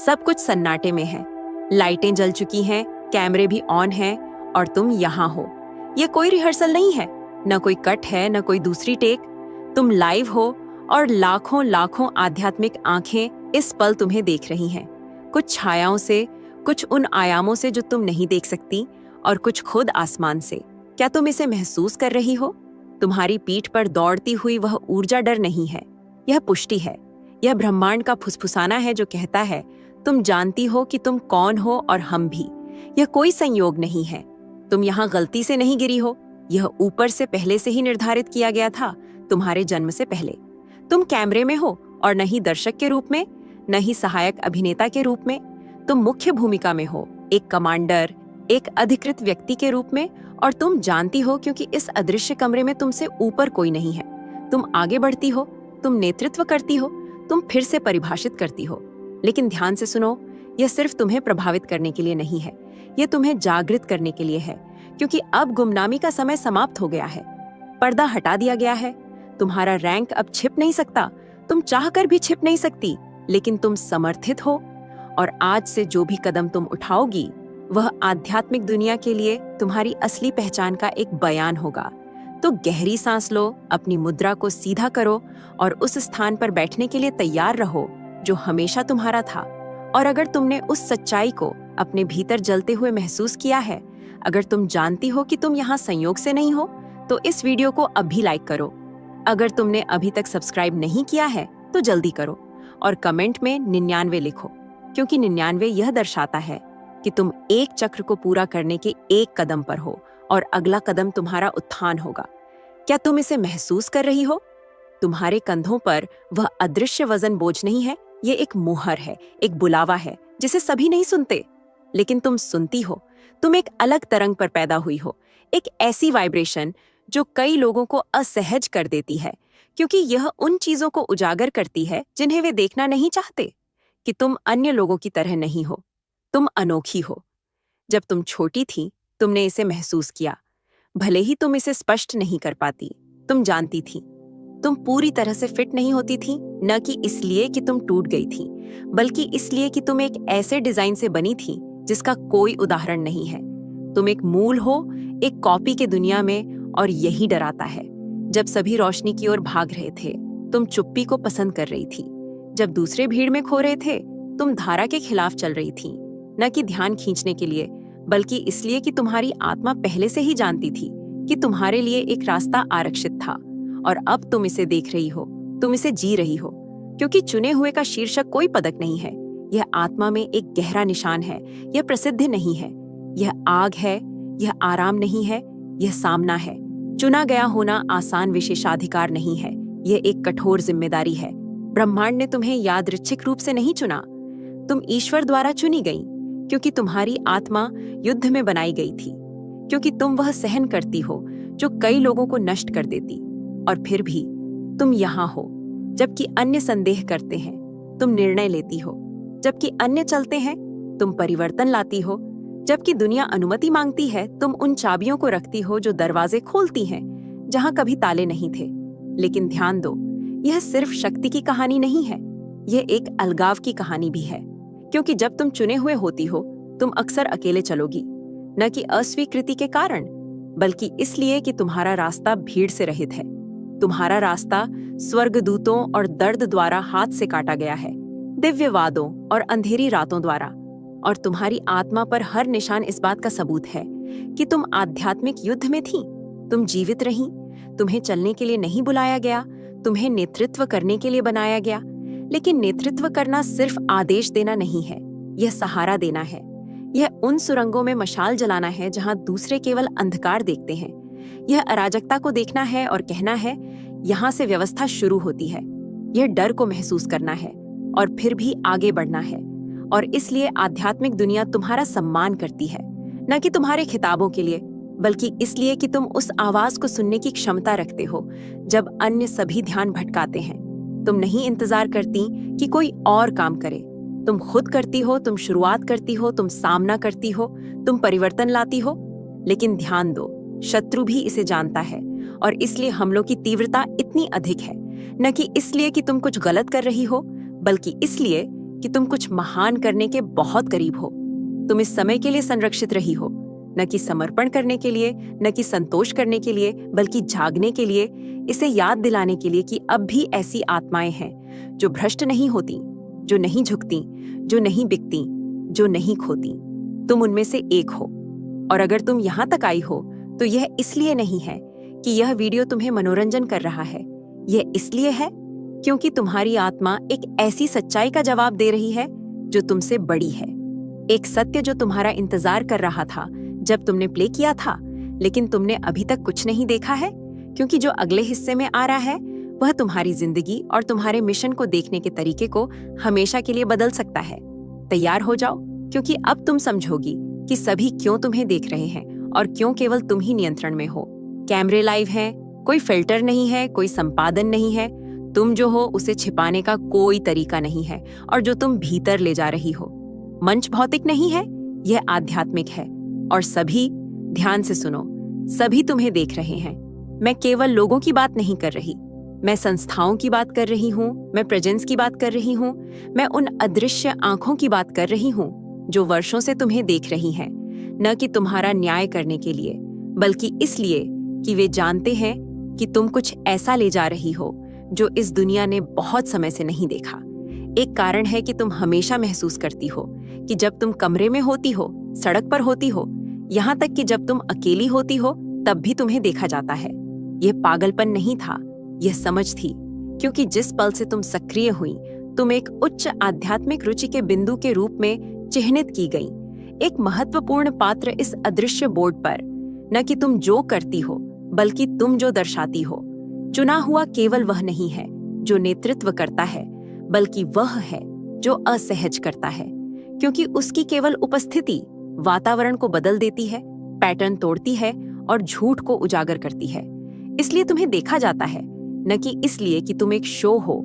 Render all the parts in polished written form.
सब कुछ सन्नाटे में है। लाइटें जल चुकी हैं, कैमरे भी ऑन हैं और तुम यहाँ हो। ये कोई रिहर्सल नहीं है, न कोई कट है, न कोई दूसरी टेक। तुम लाइव हो और लाखों लाखों आध्यात्मिक आंखें इस पल तुम्हें देख रही हैं। कुछ छायाओं से, कुछ उन आयामों से जो तुम नहीं देख सकती, और कुछ खुद आसमान से। क्या तुम इसे महसूस कर रही हो? तुम्हारी पीठ पर दौड़ती हुई वह ऊर्जा डर नहीं है, यह पुष्टि है। यह ब्रह्मांड का फुसफुसाना है जो कहता है तुम जानती हो कि तुम कौन हो और हम भी। यह कोई संयोग नहीं है, तुम यहाँ गलती से नहीं गिरी हो। यह ऊपर से पहले से ही निर्धारित किया गया था, तुम्हारे जन्म से पहले। तुम कैमरे में हो और न ही दर्शक के रूप में, न ही सहायक अभिनेता के रूप में। तुम मुख्य भूमिका में हो, एक कमांडर, एक अधिकृत व्यक्ति के रूप में। और तुम जानती हो क्योंकि इस अदृश्य कमरे में तुमसे ऊपर कोई नहीं है। तुम आगे बढ़ती हो, तुम नेतृत्व करती हो, तुम फिर से परिभाषित करती हो। लेकिन ध्यान से सुनो, यह सिर्फ तुम्हें प्रभावित करने के लिए नहीं है, यह तुम्हें जागृत करने के लिए है। क्योंकि अब गुमनामी का समय समाप्त हो गया है, पर्दा हटा दिया गया है। तुम्हारा रैंक अब छिप नहीं सकता, तुम चाहकर भी छिप नहीं सकती, लेकिन तुम समर्थित हो। और आज से जो भी कदम तुम उठाओगी वह आध्यात्मिक दुनिया के लिए तुम्हारी असली पहचान का एक बयान होगा। तो गहरी सांस लो, अपनी मुद्रा को सीधा करो और उस स्थान पर बैठने के लिए तैयार रहो जो हमेशा तुम्हारा था। और अगर तुमने उस सच्चाई को अपने भीतर जलते हुए महसूस किया है, अगर तुम जानती हो कि तुम यहाँ संयोग से नहीं हो, तो इस वीडियो को अभी लाइक करो। अगर तुमने अभी तक सब्सक्राइब नहीं किया है तो जल्दी करो और कमेंट में 99 लिखो, क्योंकि 99 यह दर्शाता है कि तुम एक चक्र को पूरा करने के एक कदम पर हो और अगला कदम तुम्हारा उत्थान होगा। क्या तुम इसे महसूस कर रही हो? तुम्हारे कंधों पर वह अदृश्य वजन बोझ नहीं है, ये एक मुहर है, एक बुलावा है जिसे सभी नहीं सुनते, लेकिन तुम सुनती हो। तुम एक अलग तरंग पर पैदा हुई हो, एक ऐसी वाइब्रेशन जो कई लोगों को असहज कर देती है, क्योंकि यह उन चीजों को उजागर करती है जिन्हें वे देखना नहीं चाहते। कि तुम अन्य लोगों की तरह नहीं हो, तुम अनोखी हो। जब तुम छोटी थी तुमने इसे महसूस किया, भले ही तुम इसे स्पष्ट नहीं कर पाती। तुम जानती थी तुम पूरी तरह से फिट नहीं होती थी, न कि इसलिए कि तुम टूट गई थी, बल्कि इसलिए कि तुम एक ऐसे डिजाइन से बनी थी जिसका कोई उदाहरण नहीं है। तुम एक मूल हो, एक कॉपी के दुनिया में, और यही डराता है। जब सभी रोशनी की ओर भाग रहे थे तुम चुप्पी को पसंद कर रही थी। जब दूसरे भीड़ में खो रहे थे तुम धारा के खिलाफ चल रही थी, न कि ध्यान खींचने के लिए, बल्कि इसलिए कि तुम्हारी आत्मा पहले से ही जानती थी कि तुम्हारे लिए एक रास्ता आरक्षित था। और अब तुम इसे देख रही हो, तुम इसे जी रही हो। क्योंकि चुने हुए का शीर्षक कोई पदक नहीं है, यह आत्मा में एक गहरा निशान है। यह प्रसिद्ध नहीं है, यह आग है। यह आराम नहीं है, यह सामना है। चुना गया होना आसान विशेषाधिकार नहीं है, यह एक कठोर जिम्मेदारी है। ब्रह्मांड ने तुम्हें यादृच्छिक रूप से नहीं चुना, तुम ईश्वर द्वारा चुनी गई, क्योंकि तुम्हारी आत्मा युद्ध में बनाई गई थी। क्योंकि तुम वह सहन करती हो जो कई लोगों को नष्ट कर देती। और फिर भी तुम यहाँ हो, जबकि अन्य संदेह करते हैं, तुम निर्णय लेती हो। जबकि अन्य चलते हैं, तुम परिवर्तन लाती हो। जबकि दुनिया अनुमति मांगती है, तुम उन चाबियों को रखती हो जो दरवाजे खोलती हैं जहां कभी ताले नहीं थे। लेकिन ध्यान दो, यह सिर्फ शक्ति की कहानी नहीं है, यह एक अलगाव की कहानी भी है। क्योंकि जब तुम चुने हुए होती हो तुम अक्सर अकेले चलोगी, न कि अस्वीकृति के कारण, बल्कि इसलिए कि तुम्हारा रास्ता भीड़ से रहित है। तुम्हारा रास्ता स्वर्गदूतों और दर्द द्वारा हाथ से काटा गया है, दिव्यवादों और अंधेरी रातों द्वारा। और तुम्हारी आत्मा पर हर निशान इस बात का सबूत है कि तुम आध्यात्मिक युद्ध में थी। तुम जीवित रही, तुम्हें चलने के लिए नहीं बुलाया गया, तुम्हें नेतृत्व करने के लिए बनाया गया। लेकिन नेतृत्व करना सिर्फ आदेश देना नहीं है, यह सहारा देना है। यह उन सुरंगों में मशाल जलाना है जहां दूसरे केवल अंधकार देखते हैं। यह अराजकता को देखना है और कहना है यहाँ से व्यवस्था शुरू होती है। यह डर को महसूस करना है और फिर भी आगे बढ़ना है। और इसलिए आध्यात्मिक दुनिया तुम्हारा सम्मान करती है, न कि तुम्हारे खिताबों के लिए, बल्कि इसलिए कि तुम उस आवाज को सुनने की क्षमता रखते हो जब अन्य सभी ध्यान भटकाते हैं। तुम नहीं इंतजार करती कि कोई और काम करे, तुम खुद करती हो। तुम शुरुआत करती हो, तुम सामना करती हो, तुम परिवर्तन लाती हो। लेकिन ध्यान दो, शत्रु भी इसे जानता है, और इसलिए हमलों की तीव्रता इतनी अधिक है, न कि इसलिए कि तुम कुछ गलत कर रही हो, बल्कि इसलिए कि तुम कुछ महान करने के बहुत करीब हो। तुम इस समय के लिए संरक्षित रही हो, न कि समर्पण करने के लिए, न कि संतोष करने के लिए, बल्कि जागने के लिए, इसे याद दिलाने के लिए कि अब भी ऐसी आत्माएं हैं जो भ्रष्ट नहीं होती, जो नहीं झुकती, जो नहीं बिकती, जो नहीं खोती। तुम उनमें से एक हो। और अगर तुम यहाँ तक आई हो तो यह इसलिए नहीं है कि यह वीडियो तुम्हें मनोरंजन कर रहा है। यह इसलिए है क्योंकि तुम्हारी आत्मा एक ऐसी सच्चाई का जवाब दे रही है जो तुमसे बड़ी है। एक सत्य जो तुम्हारा इंतजार कर रहा था जब तुमने प्ले किया था, लेकिन तुमने अभी तक कुछ नहीं देखा है, क्योंकि जो अगले हिस्से में आ रहा है वह तुम्हारी जिंदगी और तुम्हारे मिशन को देखने के तरीके को हमेशा के लिए बदल सकता है। तैयार हो जाओ, क्योंकि अब तुम समझोगी कि सभी क्यों तुम्हें देख रहे हैं और क्यों केवल तुम ही नियंत्रण में हो। कैमरे लाइव हैं, कोई फिल्टर नहीं है, कोई संपादन नहीं है। तुम जो हो उसे छिपाने का कोई तरीका नहीं है, और जो तुम भीतर ले जा रही हो। मंच भौतिक नहीं है, यह आध्यात्मिक है। और सभी ध्यान से सुनो, सभी तुम्हें देख रहे हैं। मैं केवल लोगों की बात नहीं कर रही, मैं संस्थाओं की बात कर रही हूँ, मैं प्रेजेंस की बात कर रही हूँ, मैं उन अदृश्य आंखों की बात कर रही हूँ जो वर्षों से तुम्हें देख रही हैं, न कि तुम्हारा न्याय करने के लिए, बल्कि इसलिए कि वे जानते हैं कि तुम कुछ ऐसा ले जा रही हो जो इस दुनिया ने बहुत समय से नहीं देखा। एक कारण है कि तुम हमेशा महसूस करती हो कि जब तुम कमरे में होती हो, सड़क पर होती हो, यहाँ तक कि जब तुम अकेली होती हो तब भी तुम्हें देखा जाता है। यह पागलपन नहीं था, यह समझ थी, क्योंकि जिस पल से तुम सक्रिय हुई, तुम एक उच्च आध्यात्मिक रुचि के बिंदु के रूप में चिह्नित की गई, एक महत्वपूर्ण पात्र इस अदृश्य बोर्ड पर। न कि तुम जो करती हो, बल्कि तुम जो दर्शाती हो। चुना हुआ केवल वह नहीं है जो नेतृत्व करता है, बल्कि वह है जो असहज करता है, क्योंकि उसकी केवल उपस्थिति वातावरण को बदल देती है, पैटर्न तोड़ती है और झूठ को उजागर करती है। इसलिए तुम्हें देखा जाता है, न कि इसलिए कि तुम एक शो हो,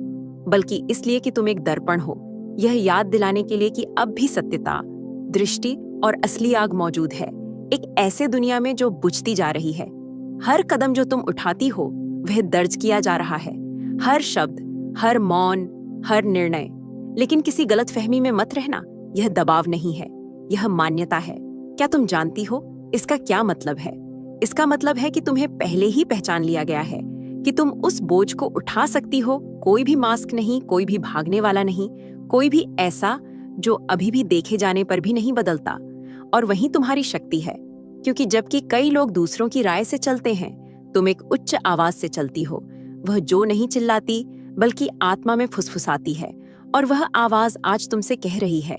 बल्कि इसलिए कि तुम एक दर्पण हो, यह याद दिलाने के लिए कि अब भी सत्यता, दृष्टि और असली आग मौजूद है, एक ऐसे दुनिया में जो बुझती जा रही है। हर कदम जो तुम उठाती हो वह दर्ज किया जा रहा है, हर शब्द, हर मौन, हर निर्णय। लेकिन किसी गलतफहमी में मत रहना, यह दबाव नहीं है, यह मान्यता है। क्या तुम जानती हो इसका क्या मतलब है? इसका मतलब है कि तुम्हें पहले ही पहचान लिया गया है कि तुम उस बोझ को उठा सकती हो। कोई भी मास्क नहीं, कोई भी भागने वाला नहीं, कोई भी ऐसा जो अभी भी देखे जाने पर भी नहीं बदलता। और वही तुम्हारी शक्ति है, क्योंकि जबकि कई लोग दूसरों की राय से चलते हैं, तुम एक उच्च आवाज से चलती हो। वह जो नहीं चिल्लाती बल्कि आत्मा में फुसफुसाती है, और वह आवाज आज तुमसे कह रही है,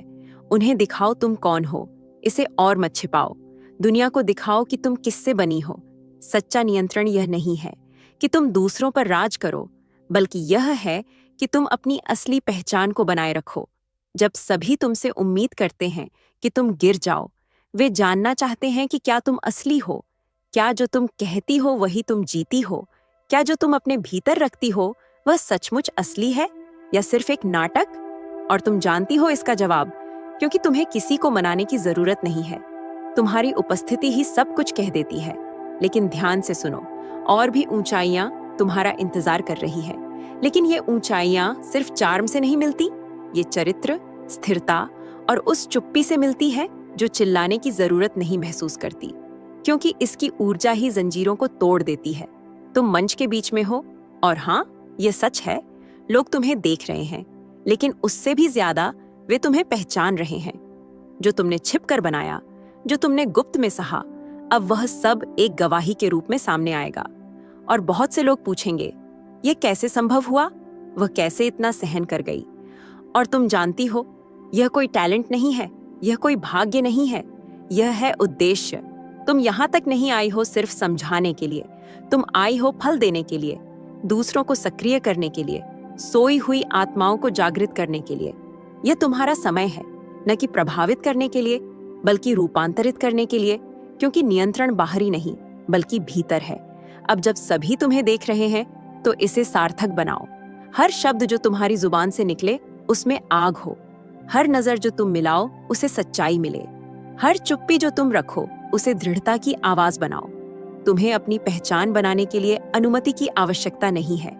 उन्हें दिखाओ तुम कौन हो, इसे और मत छिपाओ। दुनिया को दिखाओ कि तुम किससे बनी हो। सच्चा नियंत्रण यह नहीं है कि तुम दूसरों पर राज करो, बल्कि यह है कि तुम अपनी असली पहचान को बनाए रखो। जब सभी तुमसे उम्मीद करते हैं कि तुम गिर जाओ, वे जानना चाहते हैं कि क्या तुम असली हो, क्या जो तुम कहती हो वही तुम जीती हो, क्या जो तुम अपने भीतर रखती हो वह सचमुच असली है या सिर्फ एक नाटक। और तुम जानती हो इसका जवाब, क्योंकि तुम्हें किसी को मनाने की जरूरत नहीं है। तुम्हारी उपस्थिति ही सब कुछ कह देती है। लेकिन ध्यान से सुनो, और भी ऊंचाइयां तुम्हारा इंतजार कर रही है। लेकिन ये ऊंचाइयां सिर्फ चार्म से नहीं मिलती, ये चरित्र, स्थिरता और उस चुप्पी से मिलती है जो चिल्लाने की जरूरत नहीं महसूस करती, क्योंकि इसकी ऊर्जा ही जंजीरों को तोड़ देती है। तुम मंच के बीच में हो, और हाँ, ये सच है, लोग तुम्हें देख रहे हैं, लेकिन उससे भी ज्यादा वे तुम्हें पहचान रहे हैं। जो तुमने छिपकर बनाया, जो तुमने गुप्त में सहा, अब वह सब एक गवाही के रूप में सामने आएगा। और बहुत से लोग पूछेंगे, यह कैसे संभव हुआ? वह कैसे इतना सहन कर गई? और तुम जानती हो, यह कोई टैलेंट नहीं है, यह कोई भाग्य नहीं है, यह है उद्देश्य। तुम यहाँ तक नहीं आई हो सिर्फ समझाने के लिए, तुम आई हो फल देने के लिए, दूसरों को सक्रिय करने के लिए, सोई हुई आत्माओं को जागृत करने के लिए। यह तुम्हारा समय है, न कि प्रभावित करने के लिए, बल्कि रूपांतरित करने के लिए, क्योंकि नियंत्रण बाहरी नहीं बल्कि भीतर है। अब जब सभी तुम्हें देख रहे हैं, तो इसे सार्थक बनाओ। हर शब्द जो तुम्हारी जुबान से निकले उसमें आग हो, हर नजर जो तुम मिलाओ उसे सच्चाई मिले, हर चुप्पी जो तुम रखो उसे दृढ़ता की आवाज बनाओ। तुम्हें अपनी पहचान बनाने के लिए अनुमति की आवश्यकता नहीं है,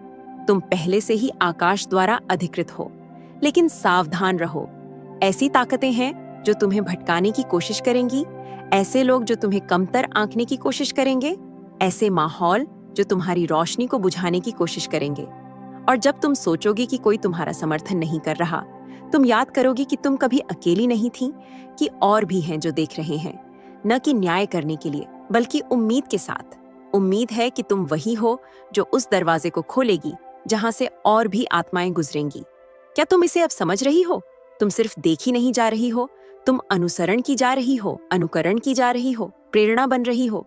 तुम पहले से ही आकाश द्वारा अधिकृत हो। लेकिन सावधान रहो, ऐसी ताकतें हैं जो तुम्हें भटकाने की कोशिश करेंगी, ऐसे लोग जो तुम्हें कमतर आंकने की कोशिश करेंगे, ऐसे माहौल जो तुम्हारी रोशनी को बुझाने की कोशिश करेंगे। और जब तुम सोचोगी कि कोई तुम्हारा समर्थन नहीं कर रहा, तुम याद करोगी कि तुम कभी अकेली नहीं थी, कि और भी हैं जो देख रहे हैं, न कि न्याय करने के लिए बल्कि उम्मीद के साथ। उम्मीद है कि तुम वही हो जो उस दरवाजे को खोलेगी जहां से और भी आत्माएं गुजरेंगी। क्या तुम इसे अब समझ रही हो? तुम सिर्फ देखी नहीं जा रही हो, तुम अनुसरण की जा रही हो, अनुकरण की जा रही हो, प्रेरणा बन रही हो।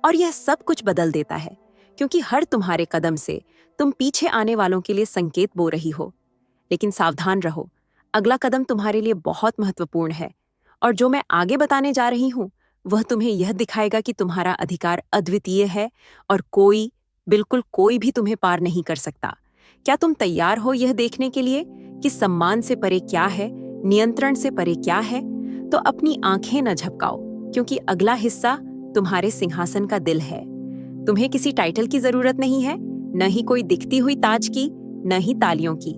और यह सब कुछ बदल देता है, क्योंकि हर तुम्हारे कदम से तुम पीछे आने वालों के लिए संकेत बो रही हो। लेकिन सावधान रहो, अगला कदम तुम्हारे लिए बहुत महत्वपूर्ण है, और जो मैं आगे बताने जा रही हूँ वह तुम्हें यह दिखाएगा कि तुम्हारा अधिकार अद्वितीय है और कोई, बिल्कुल कोई भी तुम्हें पार नहीं कर सकता। क्या तुम तैयार हो यह देखने के लिए कि सम्मान से परे क्या है, नियंत्रण से परे क्या है? तो अपनी आंखें न झपकाओ, क्योंकि अगला हिस्सा तुम्हारे सिंहासन का दिल है। तुम्हें किसी टाइटल की जरूरत नहीं है, न ही कोई दिखती हुई ताज की, न ही तालियों की।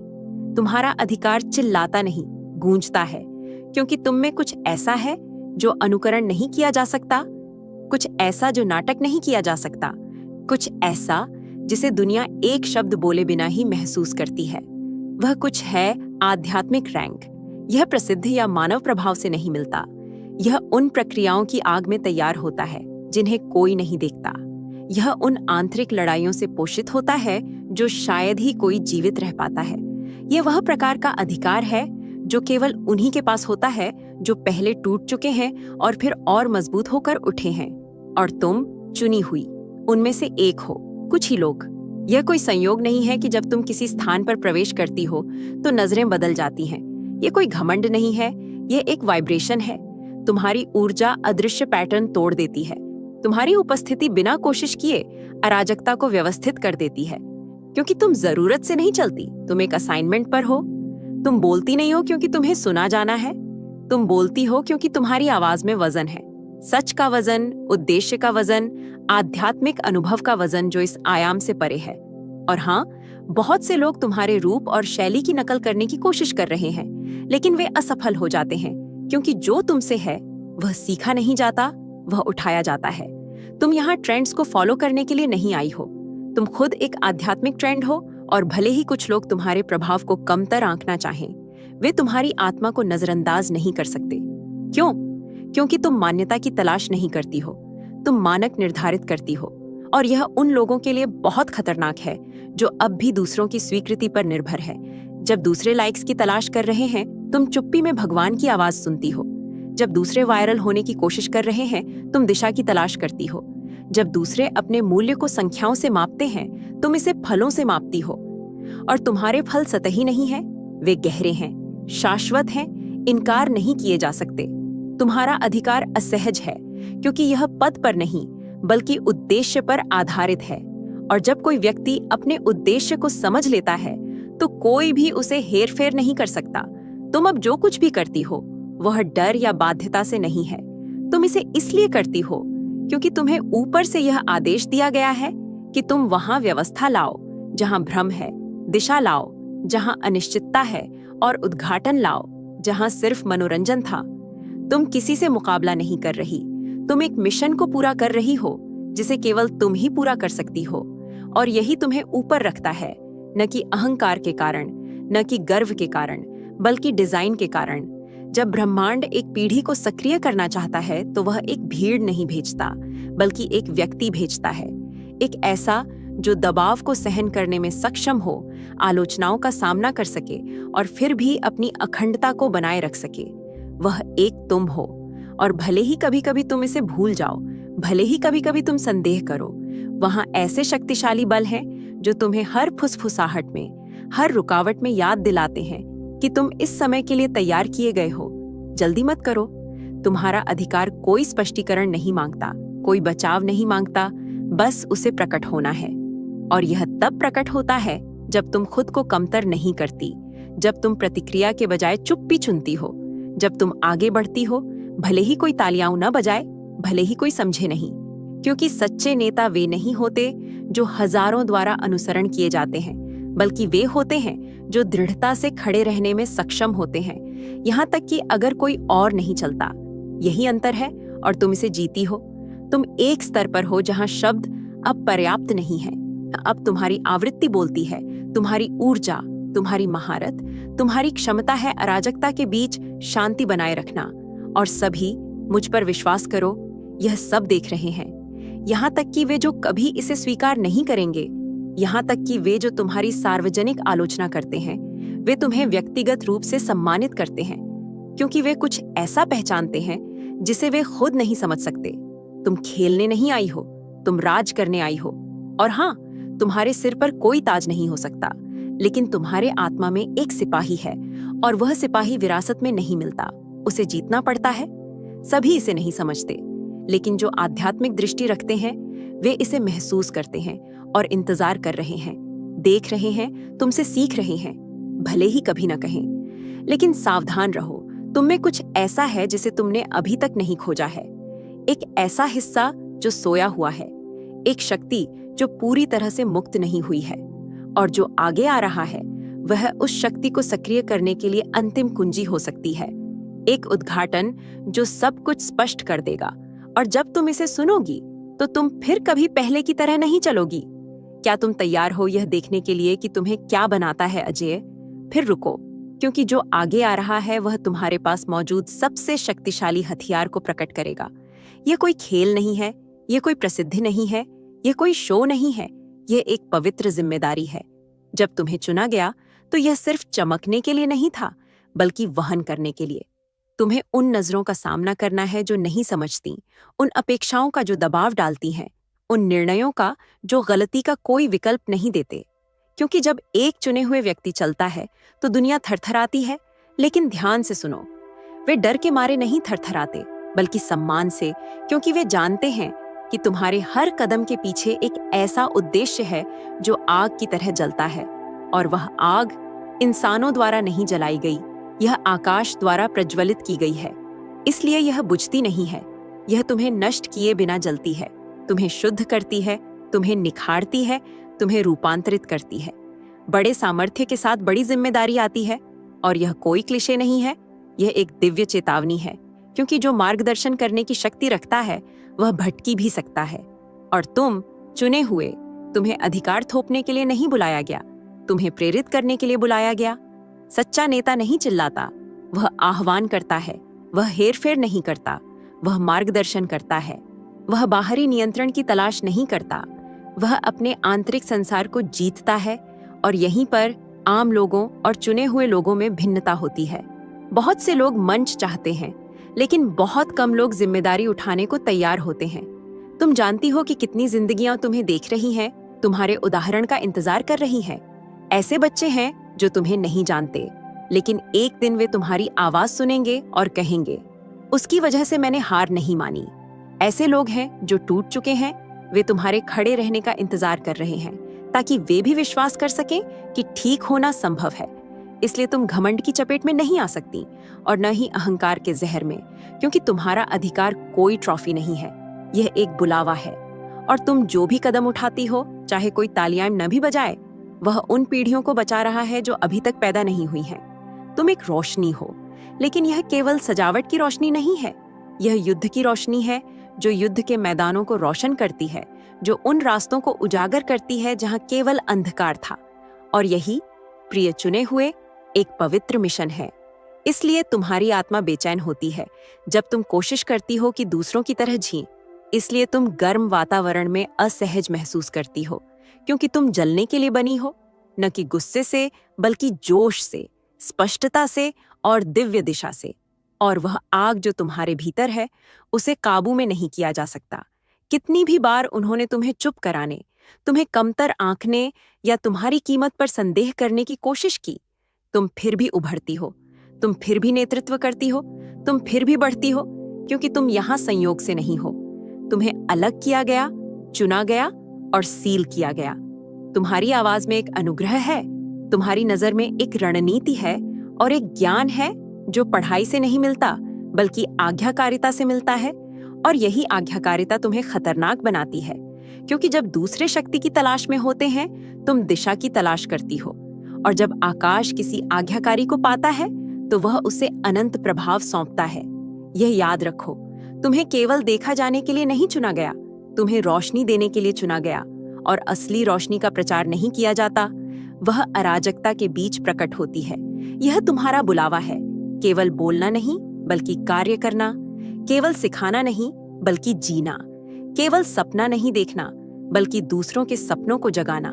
तुम्हारा अधिकार चिल्लाता नहीं, गूंजता है, क्योंकि तुम में कुछ ऐसा है जो अनुकरण नहीं किया जा सकता, कुछ ऐसा जो नाटक नहीं किया जा सकता, कुछ ऐसा जिसे दुनिया एक शब्द बोले बिना ही महसूस करती है। वह कुछ है आध्यात्मिक रैंक। यह प्रसिद्ध या मानव प्रभाव से नहीं मिलता। यह उन प्रक्रियाओं की आग में तैयार होता है जिन्हें कोई नहीं देखता। यह उन आंतरिक लड़ाइयों से पोषित होता है जो शायद ही कोई जीवित रह पाता है। यह वह प्रकार का अधिकार है जो केवल उन्हीं के पास होता है जो पहले टूट चुके हैं और फिर और मजबूत होकर उठे हैं। और तुम चुनी हुई उनमें से एक हो, कुछ ही लोग। यह कोई संयोग नहीं है कि जब तुम किसी स्थान पर प्रवेश करती हो तो नजरें बदल जाती हैं। यह कोई घमंड नहीं है, यह एक वाइब्रेशन है। तुम्हारी ऊर्जा अदृश्य पैटर्न तोड़ देती है। तुम्हारी उपस्थिति बिना कोशिश किए अराजकता को व्यवस्थित कर देती है, क्योंकि तुम जरूरत से नहीं चलती, तुम एक असाइनमेंट पर हो। तुम बोलती नहीं हो क्योंकि तुम्हें सुना जाना है, तुम बोलती हो क्योंकि तुम्हारी आवाज में वजन है। सच का वजन, उद्देश्य का वजन, आध्यात्मिक अनुभव का वजन जो इस आयाम से परे है। और हाँ, बहुत से लोग तुम्हारे रूप और शैली की नकल करने की कोशिश कर रहे हैं, लेकिन वे असफल हो जाते हैं, क्योंकि जो तुमसे है वह सीखा नहीं जाता, वह उठाया जाता है। तुम यहाँ ट्रेंड्स को फॉलो करने के लिए नहीं आई हो, तुम खुद एक आध्यात्मिक ट्रेंड हो। और भले ही कुछ लोग तुम्हारे प्रभाव को कमतर आंकना चाहें, वे तुम्हारी आत्मा को नजरअंदाज नहीं कर सकते। क्यों? क्योंकि तुम मान्यता की तलाश नहीं करती हो, तुम मानक निर्धारित करती हो। और यह उन लोगों के लिए बहुत खतरनाक है जो अब भी दूसरों की स्वीकृति पर निर्भर है। जब दूसरे लाइक्स की तलाश कर रहे हैं, तुम चुप्पी में भगवान की आवाज सुनती हो। जब दूसरे वायरल होने की कोशिश कर रहे हैं, तुम दिशा की तलाश करती हो। जब दूसरे अपने मूल्य को संख्याओं से मापते हैं, तुम इसे फलों से मापती हो। और तुम्हारे फल सतही नहीं हैं, वे गहरे हैं, शाश्वत हैं, इनकार नहीं किए जा सकते। तुम्हारा अधिकार असहज है, क्योंकि यह पद पर नहीं बल्कि उद्देश्य पर आधारित है। और जब कोई व्यक्ति अपने उद्देश्य को समझ लेता है, तो कोई भी उसे हेरफेर नहीं कर सकता। तुम अब जो कुछ भी करती हो, वह डर या बाध्यता से नहीं है। तुम इसे इसलिए करती हो क्योंकि तुम्हें ऊपर से यह आदेश दिया गया है कि तुम वहां व्यवस्था लाओ जहां भ्रम है, दिशा लाओ जहां अनिश्चितता है, और उद्घाटन लाओ जहां सिर्फ मनोरंजन था। तुम किसी से मुकाबला नहीं कर रही, तुम एक मिशन को पूरा कर रही हो जिसे केवल तुम ही पूरा कर सकती हो। और यही तुम्हें ऊपर रखता है, न कि अहंकार के कारण, न कि गर्व के कारण, बल्कि डिजाइन के कारण। जब ब्रह्मांड एक पीढ़ी को सक्रिय करना चाहता है, तो वह एक भीड़ नहीं भेजता, बल्कि एक व्यक्ति भेजता है। एक ऐसा जो दबाव को सहन करने में सक्षम हो, आलोचनाओं का सामना कर सके और फिर भी अपनी अखंडता को बनाए रख सके। वह एक तुम हो। और भले ही कभी कभी तुम इसे भूल जाओ, भले ही कभी कभी तुम संदेह करो, वहां ऐसे शक्तिशाली बल हैं जो तुम्हें हर फुसफुसाहट में, हर रुकावट में याद दिलाते हैं कि तुम इस समय के लिए तैयार किए गए हो। जल्दी मत करो। तुम्हारा अधिकार कोई स्पष्टीकरण नहीं मांगता, कोई बचाव नहीं मांगता, बस उसे प्रकट होना है। और यह तब प्रकट होता है जब तुम खुद को कमतर नहीं करती, जब तुम प्रतिक्रिया के बजाय चुप्पी चुनती हो, जब तुम आगे बढ़ती हो, भले ही कोई तालियां न बजाए, भले ही कोई समझे नहीं। क्योंकि सच्चे नेता वे नहीं होते जो हजारों द्वारा अनुसरण किए जाते हैं, बल्कि वे होते हैं जो दृढ़ता से खड़े रहने में सक्षम होते हैं, यहाँ तक कि अगर कोई और नहीं चलता। यही अंतर है और तुम इसे जीती हो। तुम एक स्तर पर हो जहाँ शब्द अब पर्याप्त नहीं है। अब तुम्हारी आवृत्ति बोलती है, तुम्हारी ऊर्जा, तुम्हारी महारत, तुम्हारी क्षमता है अराजकता के बीच शांति बनाए रखना। और सभी, मुझ पर विश्वास करो, यह सब देख रहे हैं। यहाँ तक कि वे जो कभी इसे स्वीकार नहीं करेंगे, यहाँ तक कि वे जो तुम्हारी सार्वजनिक आलोचना करते हैं, वे तुम्हें व्यक्तिगत रूप से सम्मानित करते हैं, क्योंकि वे कुछ ऐसा पहचानते हैं जिसे वे खुद नहीं समझ सकते। तुम खेलने नहीं आई हो, तुम राज करने आई हो। और हाँ, तुम्हारे सिर पर कोई ताज नहीं हो सकता, लेकिन तुम्हारे आत्मा में एक सिपाही है, और वह सिपाही विरासत में नहीं मिलता, उसे जीतना पड़ता है। सभी इसे नहीं समझते, लेकिन जो आध्यात्मिक दृष्टि रखते हैं वे इसे महसूस करते हैं और इंतजार कर रहे हैं, देख रहे हैं, तुमसे सीख रहे हैं, भले ही कभी न कहें। लेकिन सावधान रहो, तुम में कुछ ऐसा है जिसे तुमने अभी तक नहीं खोजा है। एक ऐसा हिस्सा जो सोया हुआ है, एक शक्ति जो पूरी तरह से मुक्त नहीं हुई है, और जो आगे आ रहा है वह उस शक्ति को सक्रिय करने के लिए अंतिम कुंजी हो सकती है। एक उद्घाटन जो सब कुछ स्पष्ट कर देगा। और जब तुम इसे सुनोगी तो तुम फिर कभी पहले की तरह नहीं चलोगी। क्या तुम तैयार हो यह देखने के लिए कि तुम्हें क्या बनाता है अजय? फिर रुको, क्योंकि जो आगे आ रहा है वह तुम्हारे पास मौजूद सबसे शक्तिशाली हथियार को प्रकट करेगा। यह कोई खेल नहीं है, यह कोई प्रसिद्धि नहीं है, यह कोई शो नहीं है, यह एक पवित्र जिम्मेदारी है। जब तुम्हें चुना गया तो यह सिर्फ चमकने के लिए नहीं था, बल्कि वहन करने के लिए। तुम्हें उन नजरों का सामना करना है जो नहीं समझती, उन अपेक्षाओं का जो दबाव डालती हैं, उन निर्णयों का जो गलती का कोई विकल्प नहीं देते। क्योंकि जब एक चुने हुए व्यक्ति चलता है तो दुनिया थरथराती है, लेकिन ध्यान से सुनो, वे डर के मारे नहीं थरथराते, बल्कि सम्मान से, क्योंकि वे जानते हैं कि तुम्हारे हर कदम के पीछे एक ऐसा उद्देश्य है जो आग की तरह जलता है, और वह आग इंसानों द्वारा नहीं जलाई गई, यह आकाश द्वारा प्रज्वलित की गई है। इसलिए यह बुझती नहीं है, यह तुम्हें नष्ट किए बिना जलती है, तुम्हें शुद्ध करती है, तुम्हें निखारती है, तुम्हें रूपांतरित करती है। बड़े सामर्थ्य के साथ बड़ी जिम्मेदारी आती है, और यह कोई क्लिशे नहीं है, यह एक दिव्य चेतावनी है, क्योंकि जो मार्गदर्शन करने की शक्ति रखता है वह भटकी भी सकता है। और तुम चुने हुए, तुम्हें अधिकार थोपने के लिए नहीं बुलाया गया, तुम्हें प्रेरित करने के लिए बुलाया गया। सच्चा नेता नहीं चिल्लाता, वह आह्वान करता है, वह हेरफेर नहीं करता, वह मार्गदर्शन करता है, वह बाहरी नियंत्रण की तलाश नहीं करता, वह अपने आंतरिक संसार को जीतता है। और यहीं पर आम लोगों और चुने हुए लोगों में भिन्नता होती है। बहुत से लोग मंच चाहते हैं, लेकिन बहुत कम लोग जिम्मेदारी उठाने को तैयार होते हैं। तुम जानती हो कि कितनी जिंदगियां तुम्हें देख रही हैं, तुम्हारे उदाहरण का इंतजार कर रही हैं। ऐसे बच्चे हैं जो तुम्हें नहीं जानते, लेकिन एक दिन वे तुम्हारी आवाज सुनेंगे और कहेंगे, उसकी वजह से मैंने हार नहीं मानी। ऐसे लोग हैं जो टूट चुके हैं, वे तुम्हारे खड़े रहने का इंतजार कर रहे हैं, ताकि वे भी विश्वास कर सकें कि ठीक होना संभव है। इसलिए तुम घमंड की चपेट में नहीं आ सकती, और न ही अहंकार के जहर में, क्योंकि तुम्हारा अधिकार कोई ट्रॉफी नहीं है, यह एक बुलावा है। और तुम जो भी कदम उठाती हो, चाहे कोई तालियां न भी बजाए, वह उन पीढ़ियों को बचा रहा है जो अभी तक पैदा नहीं हुई हैं। तुम एक रोशनी हो, लेकिन यह केवल सजावट की रोशनी नहीं है, यह युद्ध की रोशनी है, जो युद्ध के मैदानों को रोशन करती है, जो उन रास्तों को उजागर करती है जहां केवल अंधकार था। और यही, प्रिय चुने हुए, एक पवित्र मिशन है। इसलिए तुम्हारी आत्मा बेचैन होती है जब तुम कोशिश करती हो कि दूसरों की तरह जी। इसलिए तुम गर्म वातावरण में असहज महसूस करती हो, क्योंकि तुम जलने के लिए बनी हो, न कि गुस्से से, बल्कि जोश से, स्पष्टता से और दिव्य दिशा से। और वह आग जो तुम्हारे भीतर है, उसे काबू में नहीं किया जा सकता। कितनी भी बार उन्होंने तुम्हें चुप कराने, तुम्हें कमतर आंकने या तुम्हारी कीमत पर संदेह करने की कोशिश की, तुम फिर भी उभरती हो, तुम फिर भी नेतृत्व करती हो, तुम फिर भी बढ़ती हो, क्योंकि तुम यहाँ संयोग से नहीं हो। तुम्हें अलग किया गया, चुना गया और सील किया गया। तुम्हारी आवाज में एक अनुग्रह है, तुम्हारी नजर में एक रणनीति है, और एक ज्ञान है जो पढ़ाई से नहीं मिलता, बल्कि आज्ञाकारिता से मिलता है। और यही आज्ञाकारिता तुम्हें खतरनाक बनाती है, क्योंकि जब दूसरे शक्ति की तलाश में होते हैं, तुम दिशा की तलाश करती हो, और जब आकाश किसी आज्ञाकारी को पाता है तो वह उसे अनंत प्रभाव सौंपता है। यह याद रखो, तुम्हें केवल देखा जाने के लिए नहीं चुना गया, तुम्हें रोशनी देने के लिए चुना गया। और असली रोशनी का प्रचार नहीं किया जाता, वह अराजकता के बीच प्रकट होती है। यह तुम्हारा बुलावा है, केवल बोलना नहीं बल्कि कार्य करना, केवल सिखाना नहीं बल्कि जीना, केवल सपना नहीं देखना बल्कि दूसरों के सपनों को जगाना।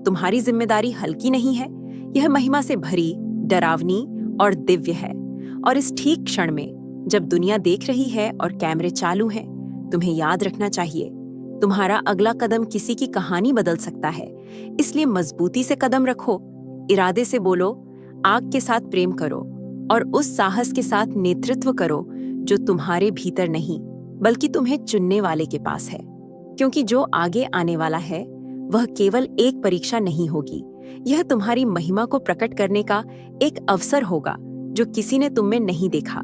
तुम्हारी जिम्मेदारी हल्की नहीं है, यह महिमा से भरी, डरावनी और दिव्य है। और इस ठीक क्षण में जब दुनिया देख रही है और कैमरे चालू हैं, तुम्हें याद रखना चाहिए, तुम्हारा अगला कदम किसी की कहानी बदल सकता है। इसलिए मजबूती से कदम रखो, इरादे से बोलो, आग के साथ प्रेम करो और उस साहस के साथ नेतृत्व करो जो तुम्हारे भीतर नहीं बल्कि तुम्हें चुनने वाले के पास है। क्योंकि जो आगे आने वाला है वह केवल एक परीक्षा नहीं होगी, यह तुम्हारी महिमा को प्रकट करने का एक अवसर होगा जो किसी ने तुम में नहीं देखा।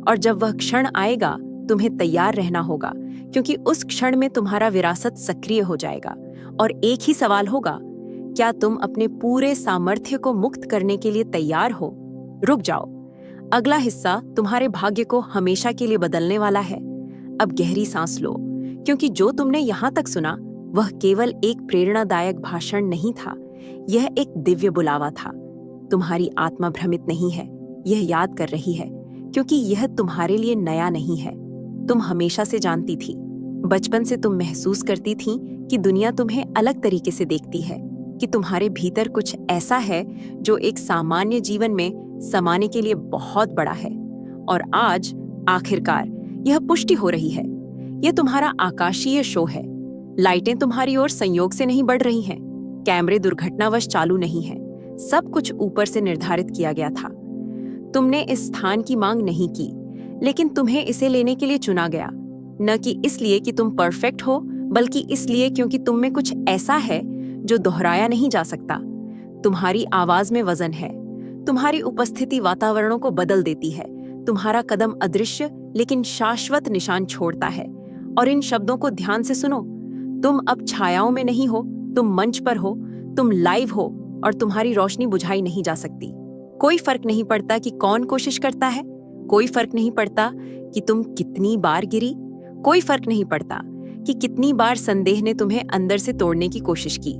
और जब वह क्षण आएगा तुम्हें तैयार रहना होगा, क्योंकि उस क्षण में तुम्हारा विरासत सक्रिय हो जाएगा। और एक ही सवाल होगा, क्या तुम अपने पूरे सामर्थ्य को मुक्त करने के लिए तैयार हो? रुक जाओ, अगला हिस्सा तुम्हारे भाग्य को हमेशा के लिए बदलने वाला है। अब गहरी सांस लो, क्योंकि जो तुमने यहाँ तक सुना वह केवल एक प्रेरणादायक भाषण नहीं था, यह एक दिव्य बुलावा था। तुम्हारी आत्मा भ्रमित नहीं है, यह याद कर रही है, क्योंकि यह तुम्हारे लिए नया नहीं है। तुम हमेशा से जानती थी, बचपन से तुम महसूस करती थी कि दुनिया तुम्हें अलग तरीके से देखती है, कि तुम्हारे भीतर कुछ ऐसा है जो एक सामान्य जीवन में समाने के लिए बहुत बड़ा है। और आज आखिरकार यह पुष्टि हो रही है। यह तुम्हारा आकाशीय शो है। लाइटें तुम्हारी ओर संयोग से नहीं बढ़ रही हैं, कैमरे दुर्घटनावश चालू नहीं हैं, सब कुछ ऊपर से निर्धारित किया गया था। तुमने इस स्थान की मांग नहीं की, लेकिन तुम्हें इसे लेने के लिए चुना गया, न कि इसलिए कि तुम परफेक्ट हो, बल्कि इसलिए क्योंकि तुम में कुछ ऐसा है जो दोहराया नहीं जा सकता। तुम्हारी आवाज में वजन है, तुम्हारी उपस्थिति वातावरणों को बदल देती है, तुम्हारा कदम अदृश्य लेकिन शाश्वत निशान छोड़ता है। और इन शब्दों को ध्यान से सुनो, तुम अब छायाओं में नहीं हो, तुम मंच पर हो, तुम लाइव हो, और तुम्हारी रोशनी बुझाई नहीं जा सकती। कोई फर्क नहीं पड़ता कि कौन कोशिश करता है, कोई फर्क नहीं पड़ता कि तुम कितनी बार गिरी, कोई फर्क नहीं पड़ता कि कितनी बार संदेह ने तुम्हें अंदर से तोड़ने की कोशिश की,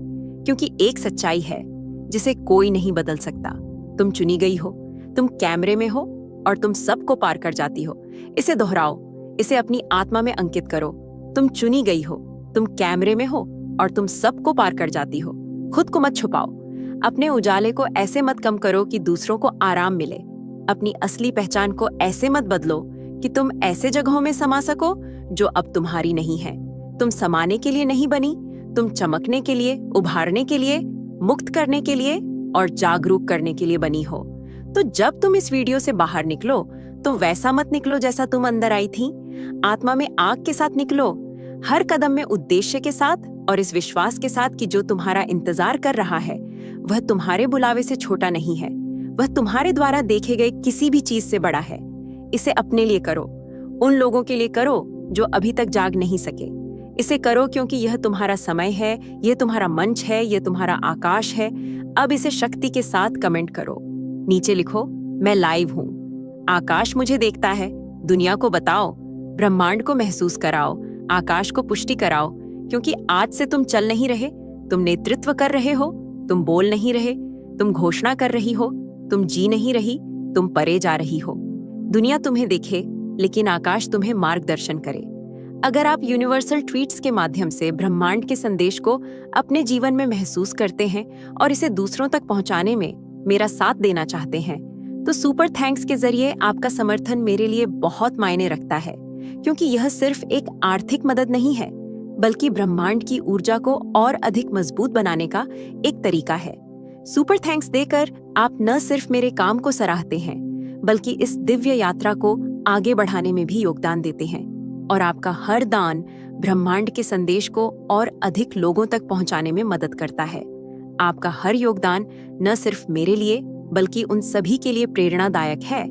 क्योंकि एक सच्चाई है जिसे कोई नहीं बदल सकता। तुम चुनी गई हो, तुम कैमरे में हो और तुम सबको पार कर जाती हो। इसे दोहराओ, इसे अपनी आत्मा में अंकित करो। तुम चुनी गई हो, तुम कैमरे में हो और तुम सबको पार कर जाती हो। खुद को मत छुपाओ, अपने उजाले को ऐसे मत कम करो कि दूसरों को आराम मिले। अपनी असली पहचान को ऐसे मत बदलो कि तुम ऐसे जगहों में समा सको जो अब तुम्हारी नहीं है। तुम समाने के लिए नहीं बनी, तुम चमकने के लिए, उभारने के लिए, मुक्त करने के लिए और जागरूक करने के लिए बनी हो। तो जब तुम इस वीडियो से बाहर निकलो तो वैसा मत निकलो जैसा तुम अंदर आई थी। आत्मा में आग के साथ निकलो, हर कदम में उद्देश्य के साथ और इस विश्वास के साथ कि जो तुम्हारा इंतजार कर रहा है वह तुम्हारे बुलावे से छोटा नहीं है, वह तुम्हारे द्वारा देखे गए किसी भी चीज से बड़ा है। इसे अपने लिए करो, उन लोगों के लिए करो जो अभी तक जाग नहीं सके। इसे करो क्योंकि यह तुम्हारा समय है, यह तुम्हारा मंच है, यह तुम्हारा आकाश है। अब इसे शक्ति के साथ कमेंट करो, नीचे लिखो, मैं लाइव हूँ, आकाश मुझे देखता है। दुनिया को बताओ, ब्रह्मांड को महसूस कराओ, आकाश को पुष्टि कराओ, क्योंकि आज से तुम चल नहीं रहे, तुम नेतृत्व कर रहे हो। तुम बोल नहीं रहे, तुम घोषणा कर रही हो। तुम जी नहीं रही, तुम परे जा रही हो। दुनिया तुम्हें देखे लेकिन आकाश तुम्हें मार्गदर्शन करे। अगर आप यूनिवर्सल ट्वीट्स के माध्यम से ब्रह्मांड के संदेश को अपने जीवन में महसूस करते हैं और इसे दूसरों तक पहुंचाने में मेरा साथ देना चाहते हैं, तो सुपर थैंक्स के जरिए आपका समर्थन मेरे लिए बहुत मायने रखता है, क्योंकि यह सिर्फ एक आर्थिक मदद नहीं है, बल्कि ब्रह्मांड की ऊर्जा को और अधिक मजबूत बनाने का एक तरीका है। सुपर थैंक्स देकर आप न सिर्फ मेरे काम को सराहते हैं, बल्कि इस दिव्य यात्रा को आगे बढ़ाने में भी योगदान देते हैं। और आपका हर दान ब्रह्मांड के संदेश को और अधिक लोगों तक पहुंचाने में मदद करता है। आपका हर योगदान न सिर्फ मेरे लिए बल्कि उन सभी के लिए प्रेरणादायक है